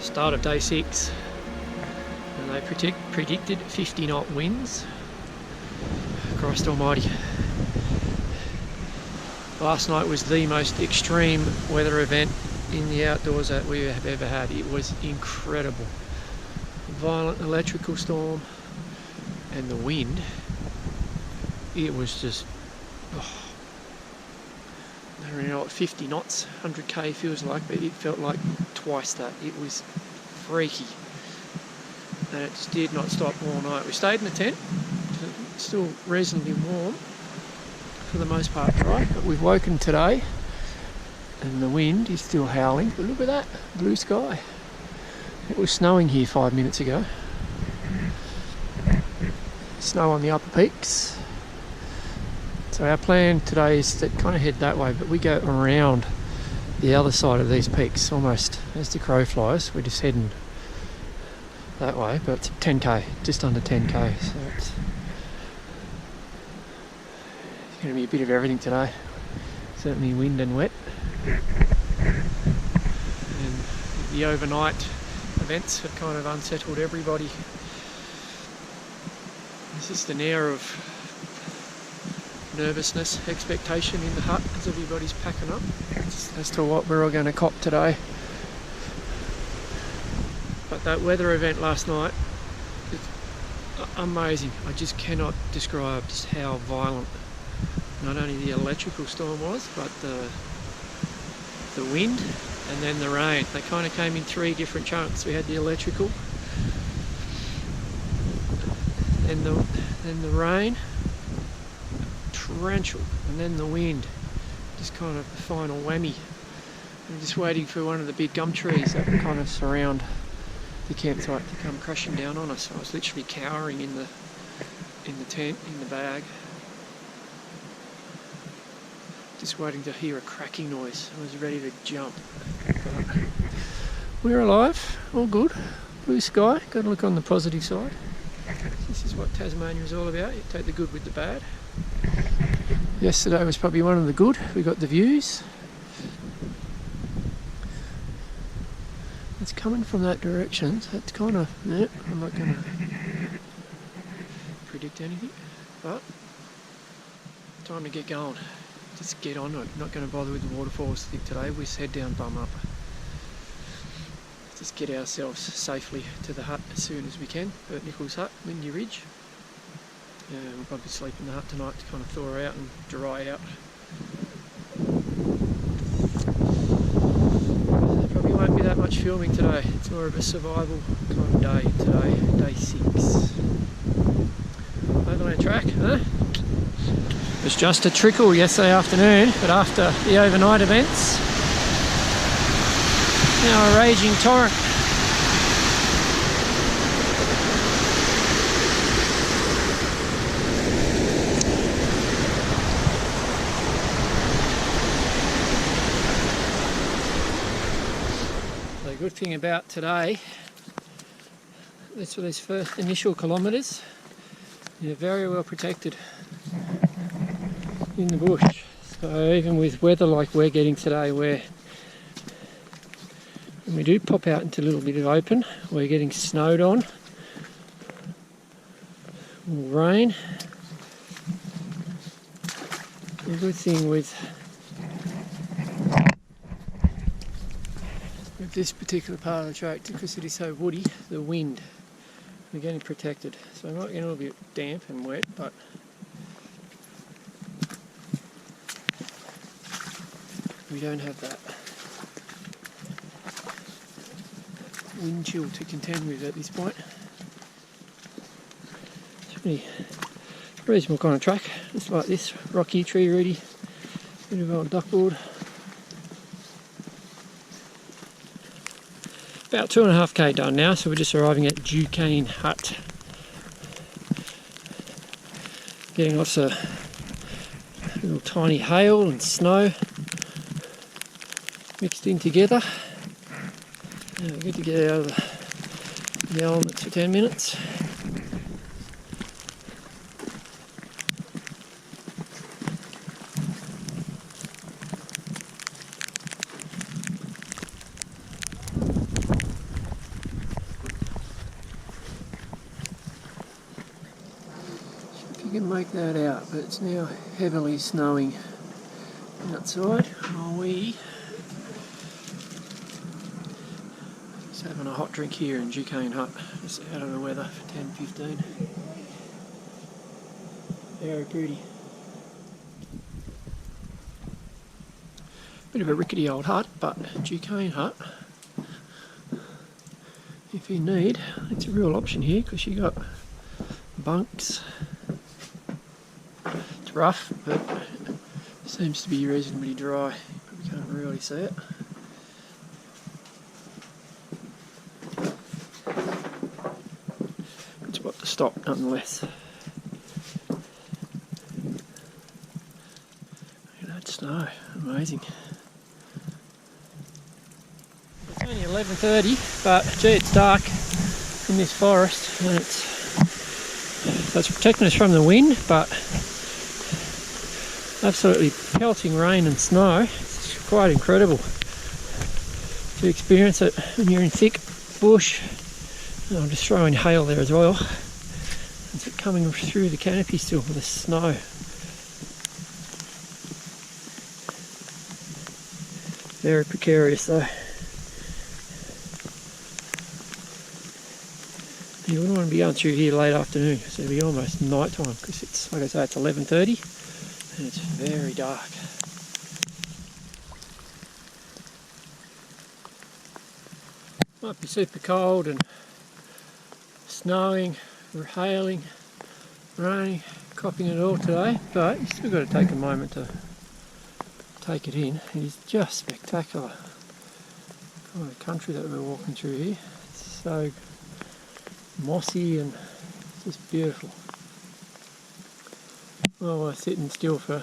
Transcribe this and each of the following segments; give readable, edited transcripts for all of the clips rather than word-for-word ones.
Start of day 6, and they predicted 50 knot winds. Christ almighty. Last night was the most extreme weather event in the outdoors that we have ever had. It was incredible. Violent electrical storm and the wind. It was just, I don't know what 50 knots, 100k feels like, but it felt like twice that. It was freaky. And it just did not stop all night. We stayed in the tent, still reasonably warm for the most part, dry, but we've woken today and the wind is still howling. But look at that, blue sky. It was snowing here 5 minutes ago. Snow on the upper peaks. So our plan today is to kind of head that way, but we go around the other side of these peaks almost as the crow flies. We're just heading that way, but it's 10k, just under 10k, so it's going to be a bit of everything today. Certainly wind and wet. And the overnight events have kind of unsettled everybody. There's just an air of nervousness, expectation in the hut as everybody's packing up as to what we're all going to cop today. But that weather event last night, it's amazing. I just cannot describe just how violent not only the electrical storm was, but the wind and then the rain. They kind of came in 3 different chunks. We had the electrical, and the rain, torrential, and then the wind. Just kind of the final whammy. I'm just waiting for one of the big gum trees that kind of surround the campsite to come crashing down on us. I was literally cowering in the tent, in the bag, just waiting to hear a cracking noise. I was ready to jump. But we're alive, all good, blue sky. Got to look on the positive side. This is what Tasmania is all about. You take the good with the bad. Yesterday was probably one of the good. We got the views. It's coming from that direction, so it's kind of, I'm not going to predict anything, but time to get going. Just get on it. Not going to bother with the waterfalls today. We just head down bum up. Just get ourselves safely to the hut as soon as we can. Bert Nichols' hut, Windy Ridge. We'll probably sleep in the hut tonight to kind of thaw out and dry out. There probably won't be that much filming today. It's more of a survival kind of day today, day 6. Overland Track, huh? It was just a trickle yesterday afternoon, but after the overnight events, now a raging torrent. The good thing about today, these first initial kilometres, you're very well protected in the bush. So even with weather like we're getting today, where when we do pop out into a little bit of open, we're getting snowed on, or rain. The good thing with this particular part of the track, because it is so woody, the wind, we're getting protected. So it might get a little bit damp and wet, but we don't have that wind chill to contend with at this point. It's pretty reasonable kind of track, just like this, rocky, tree rooty, bit of old duckboard. About 2.5k done now, so we're just arriving at Duquesne Hut. Getting lots of little tiny hail and snow mixed in together. Good to get out of the elements for 10 minutes. can make that out, but it's now heavily snowing outside. We just having a hot drink here in Pelion Hut, just out of the weather for 10-15. Very pretty. Bit of a rickety old hut, but Pelion Hut, if you need, it's a real option here because you got bunks. It's rough, but it seems to be reasonably dry. You can't really see it. Good spot to stop nonetheless. Look at that snow, amazing. It's only 11:30, but gee, it's dark in this forest, and it's protecting us from the wind, but absolutely pelting rain and snow. It's quite incredible to experience it when you're in thick bush. And I'm just throwing hail there as well. It's coming through the canopy still with the snow. Very precarious though. You wouldn't want to be going through here late afternoon because it'll be almost night time because it's, like I say, it's 11:30 and it's very dark. Might be super cold and snowing, hailing, raining, cropping it all today, but you've still got to take a moment to take it in. It is just spectacular. Oh, the country that we're walking through here, it's so mossy and just beautiful. Well, we're sitting still for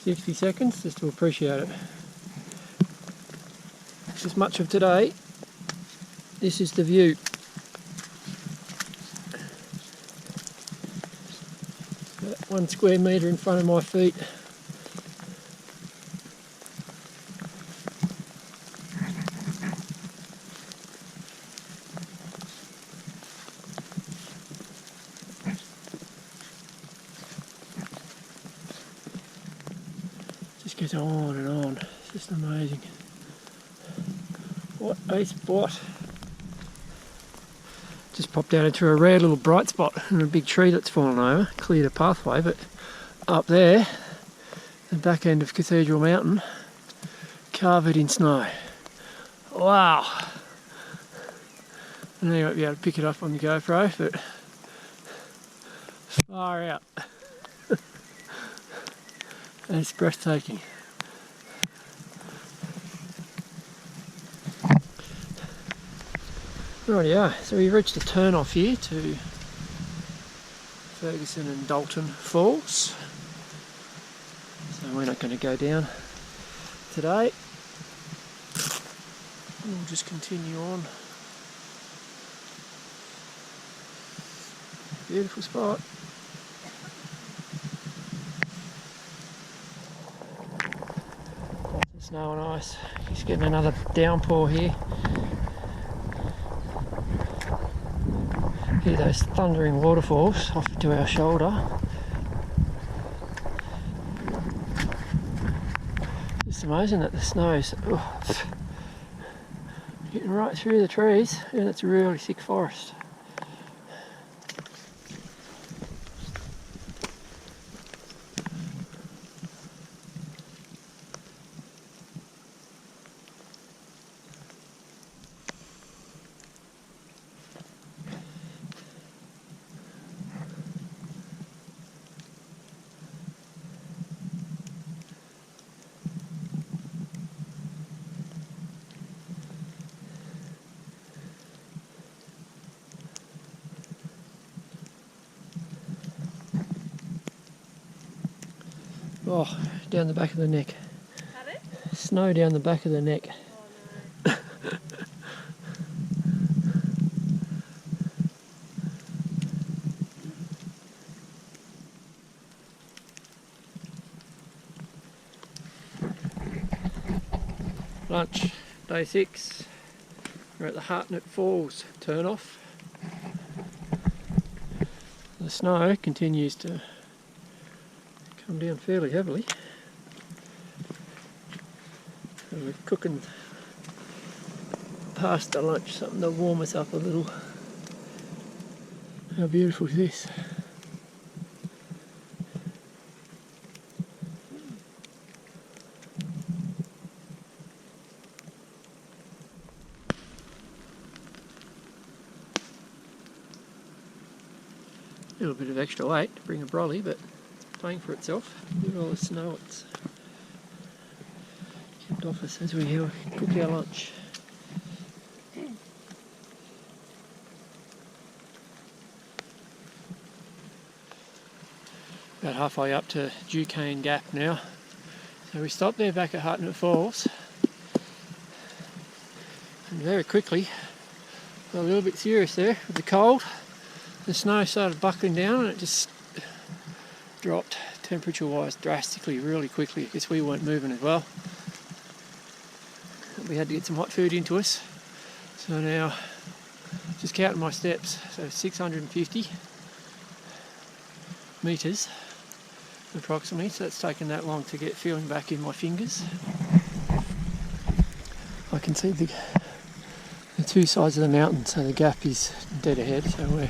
60 seconds just to appreciate it. This is much of today. This is the view. About 1 square metre in front of my feet. Goes on and on. It's just amazing. What a spot. Just popped out into a rare little bright spot in a big tree that's fallen over, cleared a pathway, but up there, the back end of Cathedral Mountain, covered in snow. Wow. I know you won't be able to pick it up on the GoPro, but far out. It's breathtaking. Rightio, so we've reached a turn off here to Ferguson and Dalton Falls. So we're not going to go down today. We'll just continue on. Beautiful spot. Snow and ice. Just getting another downpour here. Hear those thundering waterfalls off to our shoulder. It's amazing that the snow's getting right through the trees, and it's a really thick forest. Oh, down the back of the neck. Pardon? Snow down the back of the neck. Oh no. Lunch, day 6. We're at the Hartnett Falls turn off. the snow continues to come down fairly heavily. So we're cooking pasta lunch, something to warm us up a little. How beautiful is this? A little bit of extra weight to bring a brolly, but it's paying for itself. Look at all the snow it's kept off us as we cook our lunch. About halfway up to Duquesne Gap now. So we stopped there back at Hut Falls. And very quickly got a little bit serious there with the cold. The snow started buckling down and it just dropped temperature wise drastically really quickly. I guess we weren't moving as well. We had to get some hot food into us. So now, just counting my steps, so 650 metres approximately, so it's taken that long to get feeling back in my fingers. I can see the two sides of the mountain, so the gap is dead ahead, so we're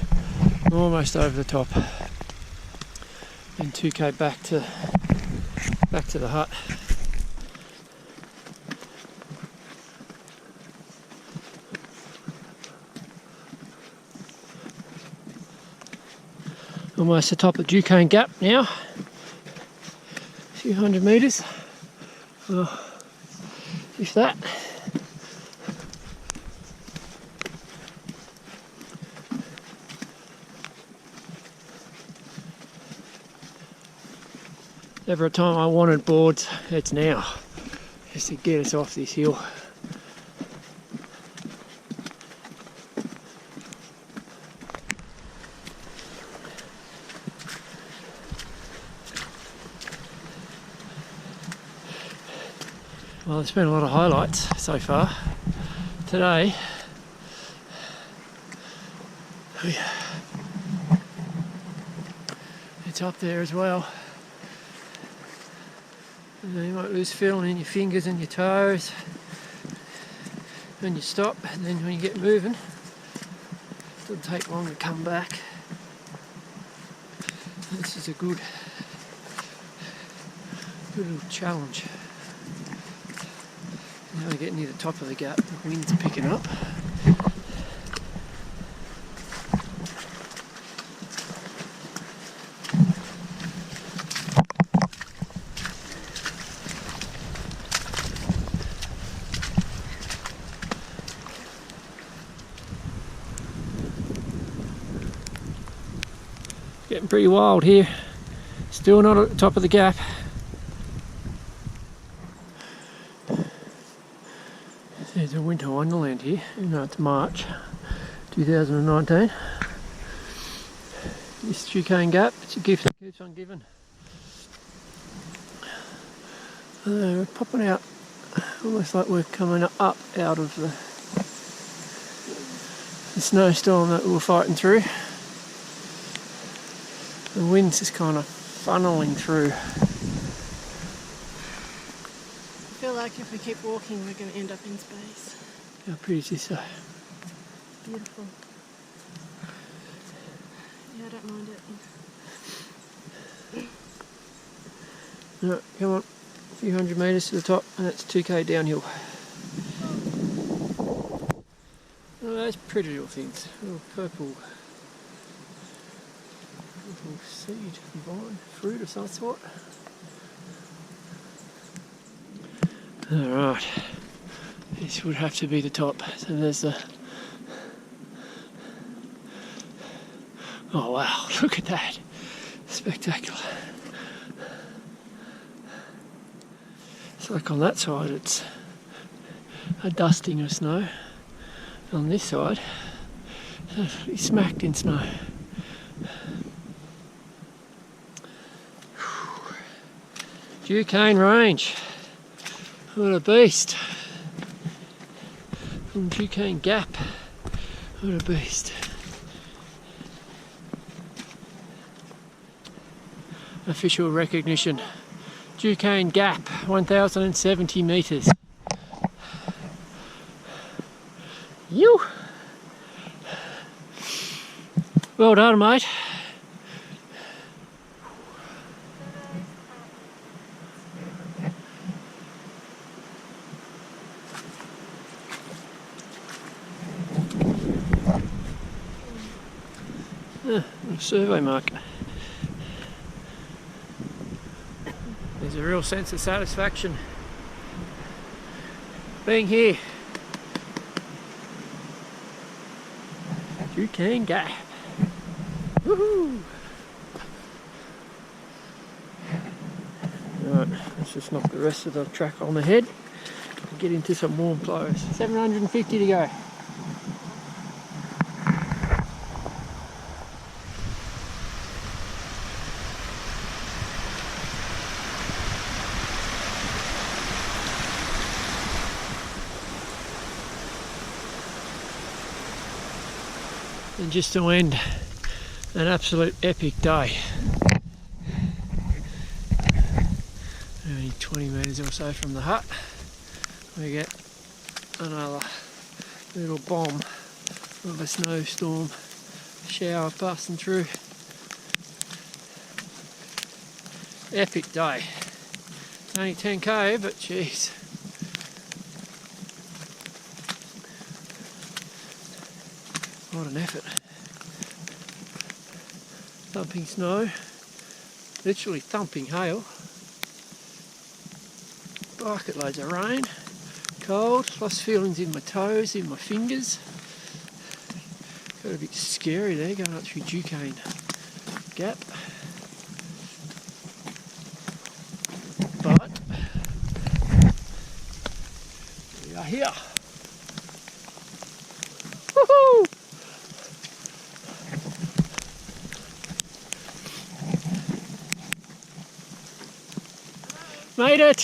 almost over the top. And 2k back to the hut. Almost the top of Duquesne Gap now. A few hundred metres. Oh, if that. Every time I wanted boards, it's now, just to get us off this hill. Well, there's been a lot of highlights so far. Today, it's up there as well. You might lose feeling in your fingers and your toes when you stop, and then when you get moving, it doesn't take long to come back. This is a good little challenge. Now we get near the top of the gap, the wind's picking up. Getting pretty wild here. Still not at the top of the gap. There's a winter wonderland here, even though it's March 2019. This Duquesne Gap, it's a gift that keeps on giving. We're popping out almost like we're coming up out of the snowstorm that we were fighting through. The wind's just kind of funneling through. I feel like if we keep walking, we're going to end up in space. How pretty is this though? Beautiful. Yeah, I don't mind it. Alright, come on. A few hundred metres to the top, and it's 2k downhill. Oh, those pretty little things. Little purple little seed, vine, fruit of some sort. Alright, this would have to be the top. So there's the... Oh wow, look at that. Spectacular. It's like on that side it's a dusting of snow. On this side, it's smacked in snow. Duquesne Range. What a beast. From Duquesne Gap. What a beast. official recognition. Duquesne Gap, 1,070 metres. You. Well done, mate. Survey mark. There's a real sense of satisfaction being here. Duquesne Gap. Woohoo! Right, let's just knock the rest of the track on the head and get into some warm clothes. 750 to go. And just to end, an absolute epic day. Only 20 metres or so from the hut, we get another little bomb of a snowstorm shower passing through. Epic day. It's only 10k, but geez. What an effort. Thumping snow, literally thumping hail, bucket loads of rain, cold, lost feelings in my toes, in my fingers. Got a bit scary there going up through Duquesne Gap. But we are here. Woohoo! Made it!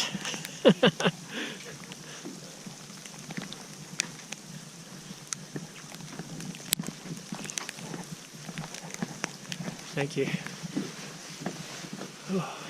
Thank you. Oh.